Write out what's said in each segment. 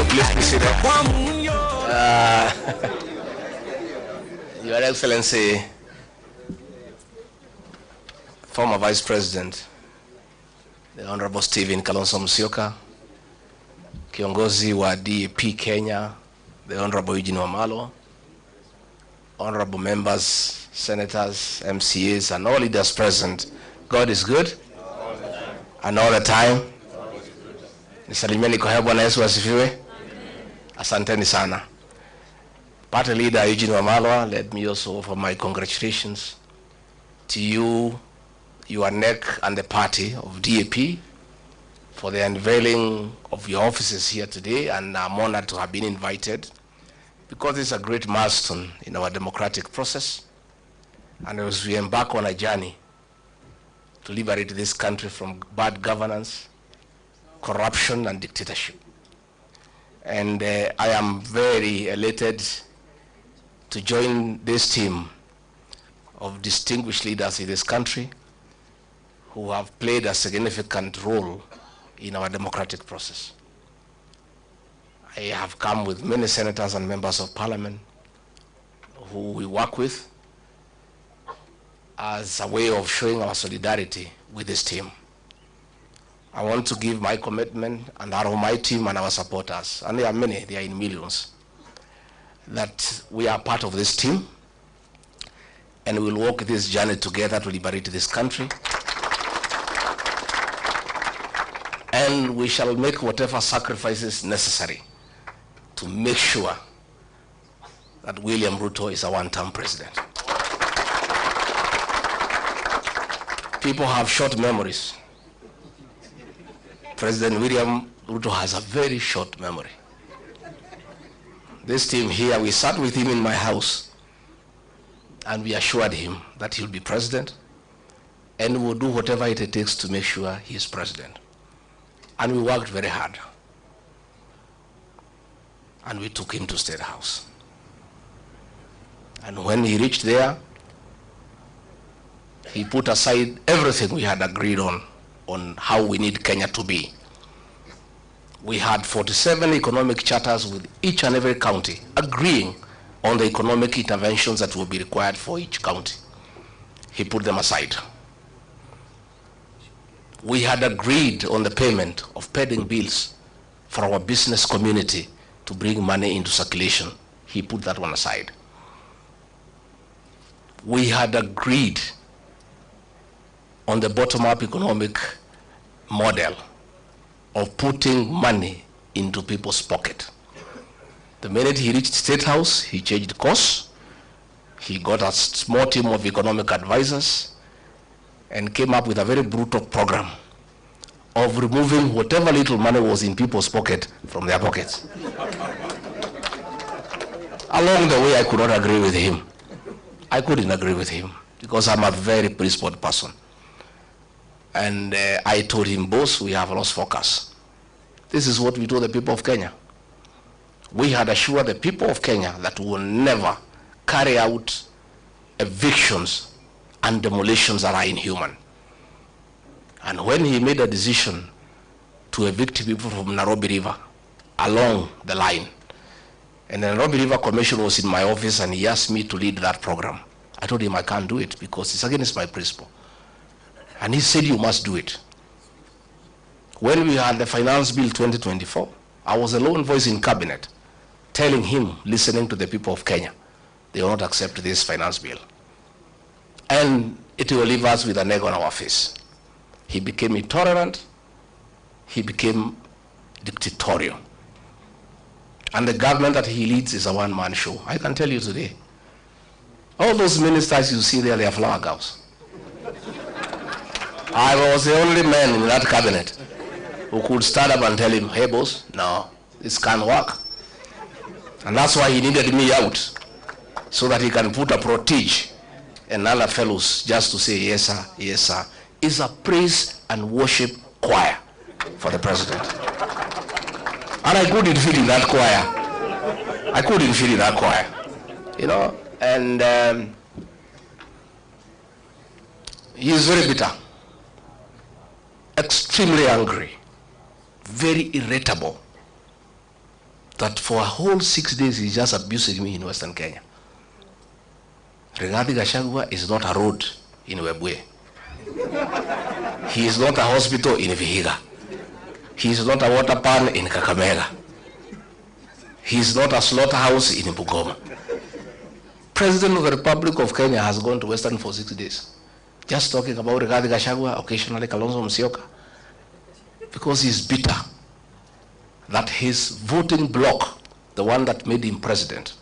Please be seated. Your Excellency, former Vice President, the Honorable Stephen Kalonzo Musyoka, Kiongozi wa DAP Kenya, the Honorable Eugene Wamalwa, Honorable members, senators, MCAs, and all leaders present. God is good, and all the time. Nisalimieni kwa hewa Bwana Yesu asifiwe. Asanteni sana. Party leader Eugene Wamalwa, let me also offer my congratulations to you, your neck, and the party of DAP for the unveiling of your offices here today, and I'm honored to have been invited because it's a great milestone in our democratic process, and as we embark on a journey to liberate this country from bad governance, corruption, and dictatorship. And I am very elated to join this team of distinguished leaders in this country who have played a significant role in our democratic process. I have come with many senators and members of parliament who we work with as a way of showing our solidarity with this team. I want to give my commitment and that of my team and our supporters, and there are many, they are in millions, that we are part of this team and we'll walk this journey together to liberate this country. And we shall make whatever sacrifices necessary to make sure that William Ruto is a one-term president. People have short memories. President William Ruto has a very short memory. This team here, we sat with him in my house and we assured him that he'll be president and we'll do whatever it takes to make sure he is president. And we worked very hard. And we took him to State House. And when he reached there, he put aside everything we had agreed on how we need Kenya to be. We had 47 economic charters with each and every county agreeing on the economic interventions that will be required for each county. He put them aside. We had agreed on the payment of pending bills for our business community to bring money into circulation. He put that one aside. We had agreed on the bottom-up economic model of putting money into people's pocket. The minute he reached State House, he changed course. He got a small team of economic advisors and came up with a very brutal program of removing whatever little money was in people's pocket from their pockets. Along the way, I could not agree with him. I couldn't agree with him because I'm a very principled person. And I told him, boss, we have lost focus. This is what we told the people of Kenya. We had assured the people of Kenya that we will never carry out evictions and demolitions that are inhuman. And when he made a decision to evict people from Nairobi River along the line, and the Nairobi River Commission was in my office and he asked me to lead that program, I told him I can't do it because it's against my principle. And he said, you must do it. When we had the Finance Bill 2024, I was a lone voice in cabinet telling him, listening to the people of Kenya, they will not accept this finance bill. And it will leave us with an egg on our face. He became intolerant. He became dictatorial. And the government that he leads is a one-man show. I can tell you today, all those ministers you see there, they are flower girls. I was the only man in that cabinet who could stand up and tell him, hey boss, no, this can't work. And that's why he needed me out, so that he can put a protege and other fellows just to say, yes sir, yes sir. It's a praise and worship choir for the president. And I couldn't fit in that choir. I couldn't fit in that choir. You know, and he is very bitter. extremely angry, very irritable, that for a whole 6 days he's just abusing me in Western Kenya. Rigathi Gachagua is not a road in Webuye. He is not a hospital in Vihiga. He is not a water pan in Kakamega. He is not a slaughterhouse in Bungoma. President of the Republic of Kenya has gone to Western for 6 days, just talking about Rigathi Gachagua, occasionally Kalonzo Musyoka, because he's bitter that his voting bloc, the one that made him president,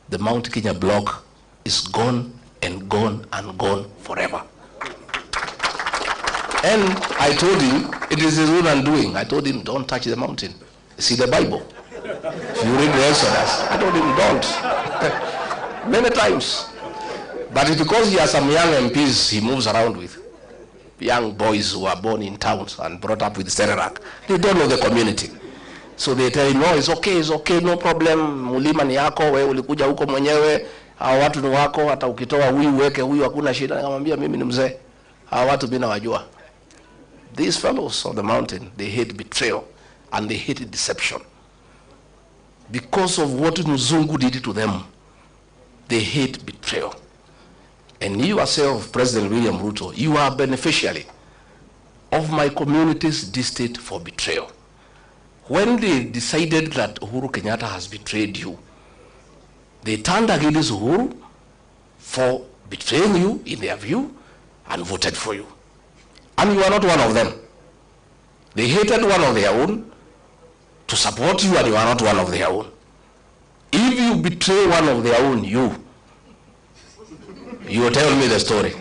the Mount Kenya bloc, is gone and gone and gone forever. And I told him, it is his own undoing. I told him, don't touch the mountain. See the Bible. If you read the Exodus, I told him, don't. Many times. But it's because he has some young MPs he moves around with. Young boys who are born in towns and brought up with Serarak. They don't know the community. So they tell him, no, it's okay, no problem. Mulima ni yako, wewe ulikuja huko mwenyewe. Hawa watu ni wako, hata ukitoa huyu weke huyu hakuna shida. Nikamwambia mimi ni mzee. Hawa watu mimi nawajua. These fellows of the mountain, they hate betrayal and they hate deception. Because of what Mzungu did to them, they hate betrayal. And you yourself, President William Ruto, you are a beneficiary of my community's distaste for betrayal. When they decided that Uhuru Kenyatta has betrayed you, they turned against Uhuru for betraying you in their view and voted for you. And you are not one of them. They hated one of their own to support you, and you are not one of their own. If you betray one of their own, you will tell me the story.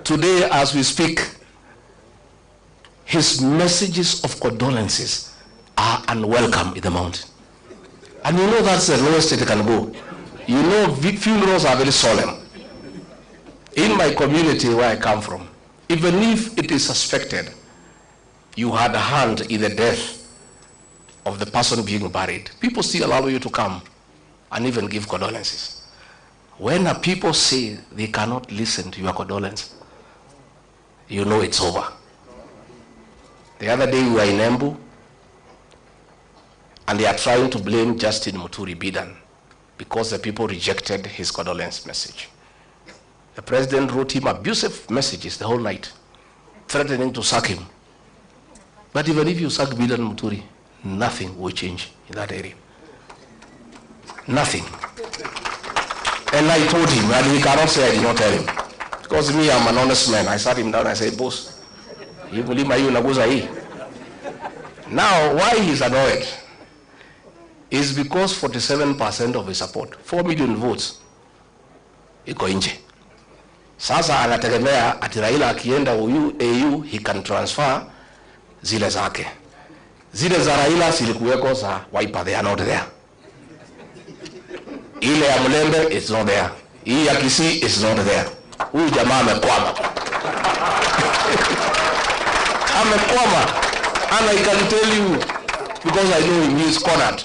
Today, as we speak, his messages of condolences are unwelcome in the mountain. And you know that's the lowest it can go. You know funerals are very solemn. In my community where I come from, even if it is suspected you had a hand in the death of the person being buried, people still allow you to come and even give condolences. When a people say they cannot listen to your condolence, you know it's over. The other day we were in Embu, and they are trying to blame Justin Muturi Bidan because the people rejected his condolence message. The president wrote him abusive messages the whole night, threatening to sack him. But even if you sack Bidan Muturi, nothing will change in that area. Nothing. And I told him, and he cannot say I did not tell him. Because me, I'm an honest man. I sat him down and I said, boss, now, why he's annoyed is because 47% of his support, 4 million votes, iko nje. Sasa anategemea ati Raila akienda AU, he can transfer zile zake. Zile za Raila zilikuweko za Wiper, they are not there. Ile ya Mlembe is not there. Hii ya Kisii is not there. Huyu jamaa amekwama. Amekwama. And I can tell you, because I know him, he is cornered.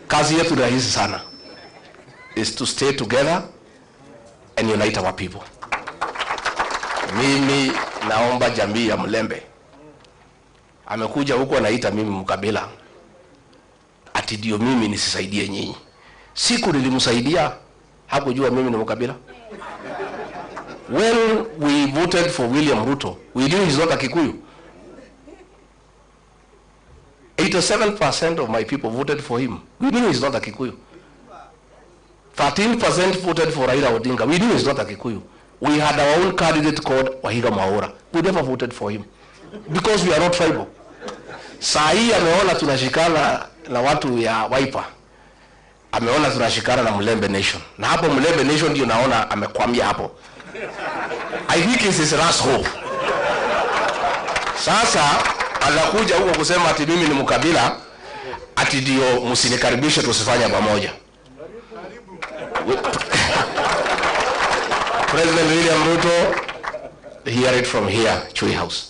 Kazi yetu rahisi sana is to stay together and unite our people. Mimi naomba jamii ya Mlembe. Amekuja huko anaita mimi mkabila. Ati ndio mimi nisisaidie nyinyi. Siku nilimsaidia, hakujua mimi ni mkabila. When we voted for William Ruto, we knew he's not a Kikuyu. 87% of my people voted for him. We knew he's not a Kikuyu. 13% voted for Raila ODINGA. We knew he's not a Kikuyu. We had our own candidate called Wahiga Mwaura. We never voted for him because we are not tribal. Saa hii ameona tunashikana na watu ya Wiper. Ameona tunashikana na Mlembe Nation. Na hapo Mlembe Nation ndio naona amekwamia hapo. I think it's his last hope. Sasa anakuja huko kusema ati mimi ni mkabila, ati ndio msinikaribishe tusifanye pamoja. President William Ruto, hear it from here, Chui House.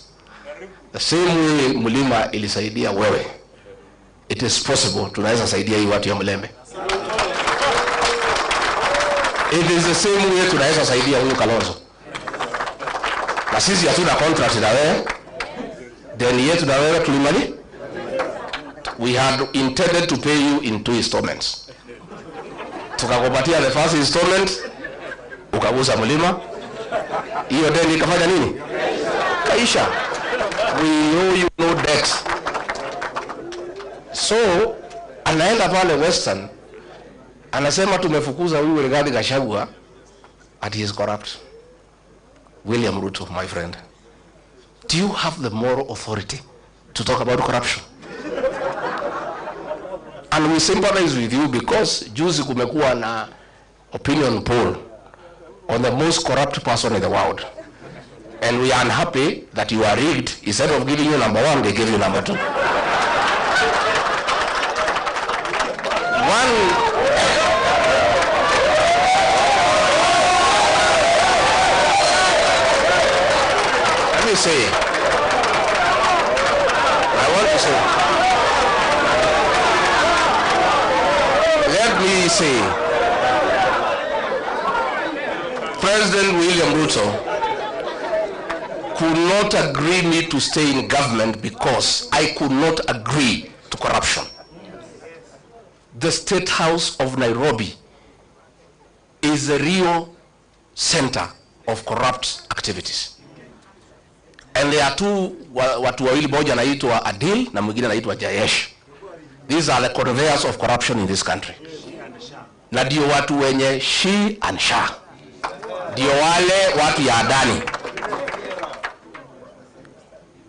The same way Mulima ilisaidia wewe, it is possible tunaweza saidia hii watu ya Mlembe. It is the same way tunaweza saidia huyu Kalonzo. Na sisi hatuna contract na wewe. Deni yetu na wewe tulimali. We had intended to pay you in 2 installments. Tukakupatia the first installment, ukagusa mlima. Hiyo deni ikafanya nini? Kaisha. We owe you no debt. So, anaenda pale Western, anasema tumefukuza huyu Gachagua, and he is corrupt. William Ruto, my friend, do you have the moral authority to talk about corruption? And we sympathize with you because juzi kumekuwa na opinion poll on the most corrupt person in the world. And we are unhappy that you are rigged. Instead of giving you number 1, they give you number 2. Let me say, I want to say, let me say, President William Ruto could not agree me to stay in government because I could not agree to corruption. The State House of Nairobi is the real center of corrupt activities. And there are two, watu wawili, moja anaitwa Adil na mwingine anaitwa Jayesh. These are the conveyors of corruption in this country. Na ndio watu wenye she and sha. Ndio wale watu ya Adani.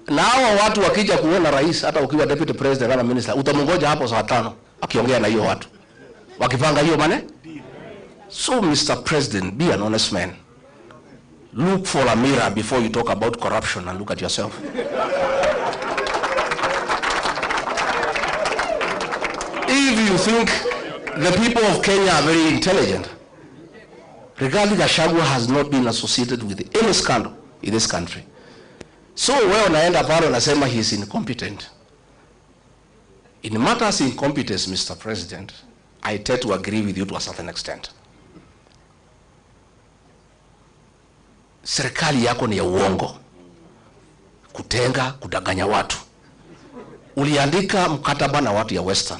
Na hao watu wakija kuona rais, hata ukiwa deputy president na minister, utamungoja hapo saa 5 akiongea na hiyo watu wakipanga hiyo mane. So Mr. President, be an honest man. Look for a mirror before you talk about corruption and look at yourself. If you think the people of Kenya are very intelligent, regarding Gachagua has not been associated with any scandal in this country. So wewe unaenda pale unasema he is incompetent. In matters incompetence, Mr. President, I tend to agree with you to a certain extent. Serikali yako ni ya uongo, kutenga, kudanganya watu. Uliandika mkataba na watu ya Western,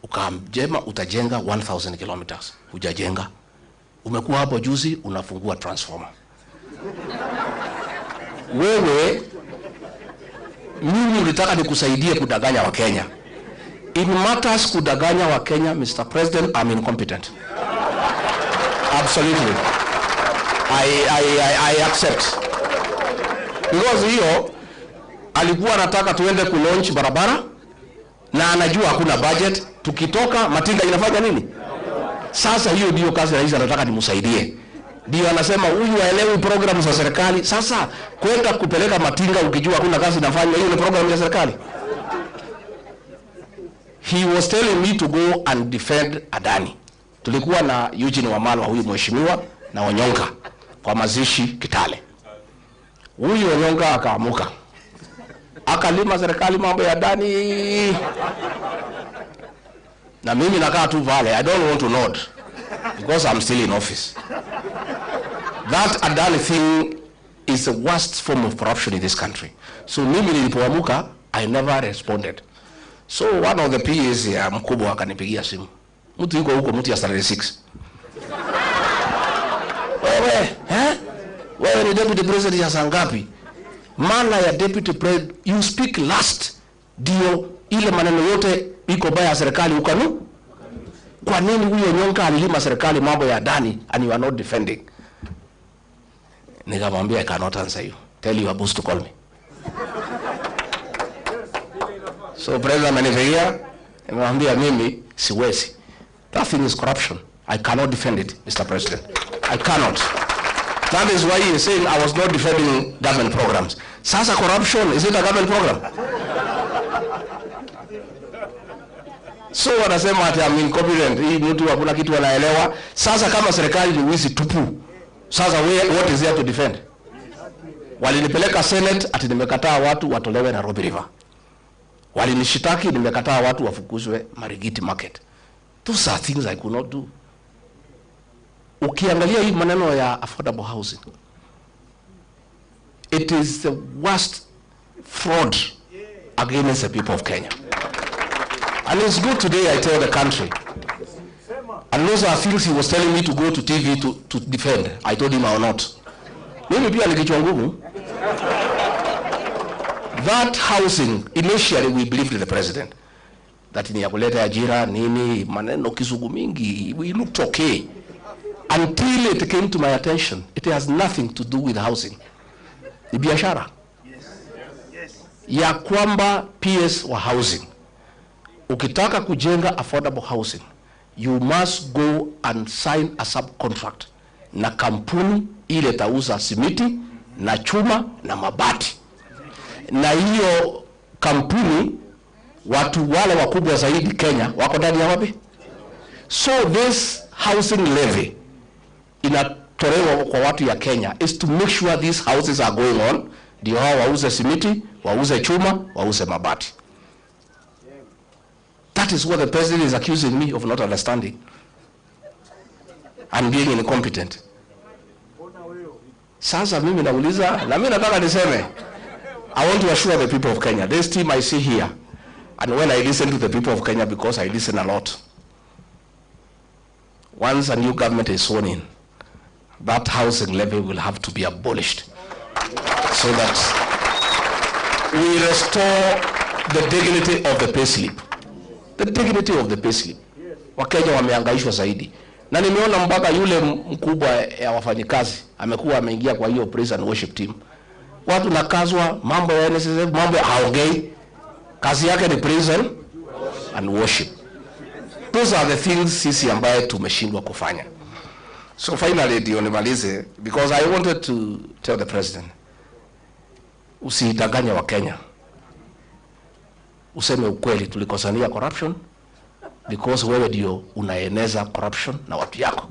ukamjema utajenga 1000 kilometers, hujajenga. Umekuwa hapo juzi unafungua transformer. Wewe mimi ulitaka nikusaidie kudanganya wa Kenya. In matters kudanganya wa Kenya, Mr. President, I'm incompetent. Absolutely. I accept. Because hiyo alikuwa anataka tuende ku-launch barabara na anajua hakuna budget, tukitoka matinga inafanya nini? Sasa hiyo ndio kazi rais anataka nimsaidie. Ndio anasema huyu haelewi programu za serikali. Sasa kwenda kupeleka matinga ukijua hakuna kazi inafanya, hiyo ni programu ya serikali. He was telling me to go and defend Adani. Tulikuwa na Eugene Wamalwa, huyu mheshimiwa, na Onyonga kwa mazishi Kitale. Huyu Onyonga akaamuka, akalima serikali mambo ya Adani. Na mimi nakaa tu vale, I don't want to nod because I'm still in office. That Adani thing is the worst form of corruption in this country. So mimi nilipoamuka, I never responded. So one of the PAs ya mkubwa akanipigia simu. Mtu yuko huko, mtu ya salary 6. Wewe ni deputy president ya sangapi? Maana ya deputy president, you speak last. Dio ile maneno yote iko baya serikali ukanu. Kwa nini huyo Nyonga alilima serikali mambo ya Adani and you are not defending? Nikamwambia I cannot answer you. Tell your boss to call me. So president amenifikia, nimemwambia mimi siwezi. That thing is corruption. I cannot defend it, Mr. President. I cannot. That is why he is saying I was not defending government programs. Sasa corruption, is it a government program? So wanasema ati I'm incompetent. Hii mtu hakuna kitu anaelewa. Sasa kama serikali ni wizi tupu, sasa what is there to defend? Walinipeleka Senate ati nimekataa watu watolewe Nairobi River. Walinishitaki nimekataa watu wafukuzwe Marigiti Market. Those are things I could not do. Ukiangalia hii maneno ya affordable housing, It is the worst fraud against the people of Kenya. And it's good today I tell the country. And those are things he was telling me to go to TV to defend. I told him I will not. Mimi pia nikichwa ngumu. That housing, initially we believed in the president. That ni ya kuleta ajira, nini, maneno kizungu mingi, we looked okay. Until it came to my attention, it has nothing to do with housing. Ni biashara. Ya kwamba PS wa housing. Ukitaka kujenga affordable housing, you must go and sign a subcontract na kampuni ile tauza simiti na chuma na mabati. Na hiyo kampuni watu wale wakubwa zaidi Kenya wako ndani ya wapi? So this housing levy inatolewa kwa watu ya Kenya is to make sure these houses are going on, ndio hao wauze simiti, wauze chuma, wauze mabati. That is what the president is accusing me of not understanding and being incompetent. Sasa mimi nauliza, na mimi nataka niseme, I want to assure the people of Kenya, this team I see here, and when I listen to the people of Kenya, because I listen a lot, once a new government is sworn in, that housing levy will have to be abolished so that we restore the dignity of the payslip. The dignity of the payslip. Wakenya wamehangaishwa zaidi. Na nimeona mpaka yule mkubwa ya wafanyikazi amekuwa ameingia kwa hiyo praise and worship team. Watu nakazwa mambo ya NSSF, mambo haongei. Kazi yake ni praise and worship. Those are the things sisi ambaye tumeshindwa kufanya. So finally ndio nimalize, because I wanted to tell the president, usidanganye wa Kenya. Useme ukweli, tulikosania corruption because wewe ndio unaeneza corruption na watu yako.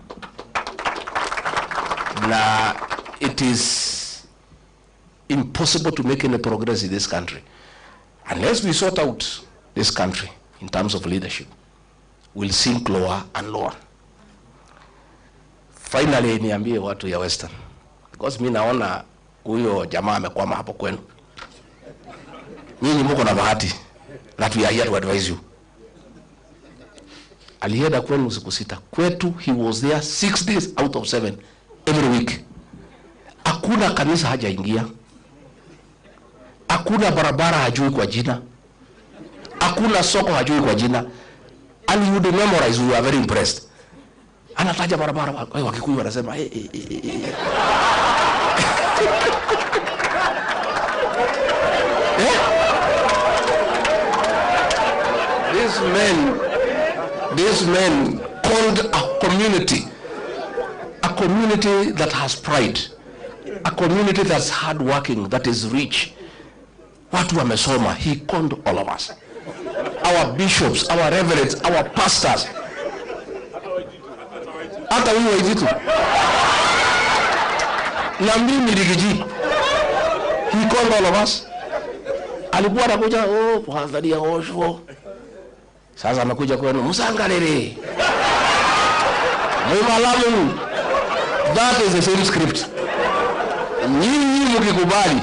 Na it is impossible to make any progress in this country unless we sort out this country in terms of leadership. We'll sink lower and lower. Finally niambie watu ya Western, because mimi naona huyo jamaa amekwama hapo kwenu. Nyinyi mko na bahati that we are here to advise you. Alienda kwenu siku 6. Kwetu he was there 6 days out of 7 every week. Hakuna kanisa hajaingia. Hakuna barabara hajui kwa jina. Hakuna soko hajui kwa jina. And you would memorize, we are very impressed. Anataja barabara, wakikuyu wanasema These men called a community that has pride, a community that's hardworking, that is rich. Watu wamesoma. He called all of us, our bishops, our reverends, our pastors. Hata huyo hivitu. Na mimi Rigiji. He called all of us. Alikuwa anakuja, kuangalia osho. Sasa amekuja kwenu, musangalele. Mwimalamu. That is the same script. Nyinyi mkikubali,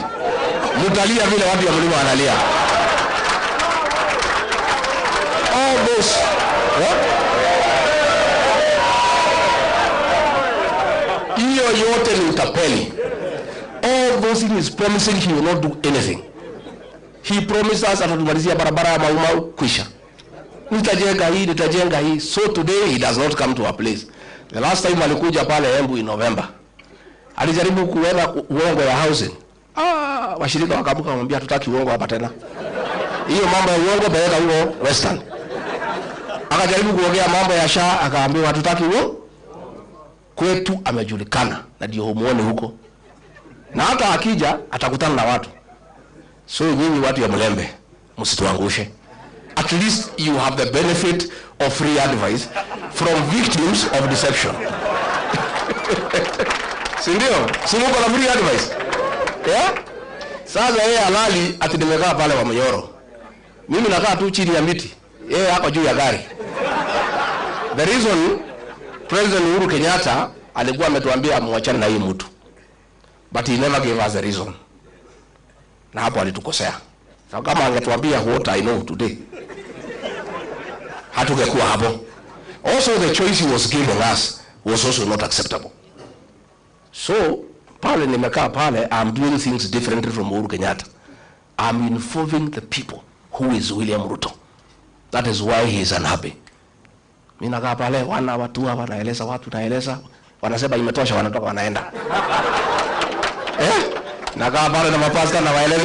mutalia vile watu ya mlima wanalia. All this. Hiyo yote ni utapeli. All those things is promising he will not do anything. He promised us atatumalizia barabara ya Maumau kwisha. Nitajenga hii. So today he does not come to our place. The last time alikuja pale Embu in November, alijaribu kuweka uongo ya housing. Washirika wakabuka kumwambia tutaki uongo hapa tena. Hiyo mambo ya uongo peleka huko Western. Akajaribu kuongea mambo ya SHA, akaambiwa tutaki uongo. Kwetu amejulikana na ndio humuone huko. Na hata akija atakutana na watu. So nyinyi watu ya Mlembe, msituangushe. At least you have the benefit of free advice from victims of deception. Sindio? Simuko na free advice. Yeah? Sasa yeye halali ati nimekaa pale wa manyoro. Mimi nakaa tu chini ya miti. Yeye hako juu ya gari. The reason President Uhuru Kenyatta alikuwa ametuambia muachane na hii mtu. But he never gave us a reason. Na hapo alitukosea. Sasa kama angetuambia what I know today, hatungekuwa hapo. Also the choice he was giving us was also not acceptable. So pale nimekaa pale, I'm doing things differently from Uhuru Kenyatta. I'm involving the people who is William Ruto. That is why he is unhappy. Mimi nakaa pale, watu wanaeleza watu, naeleza, wanasema imetosha, wanatoka wanaenda. Nakaa pale na mapasta na waeleza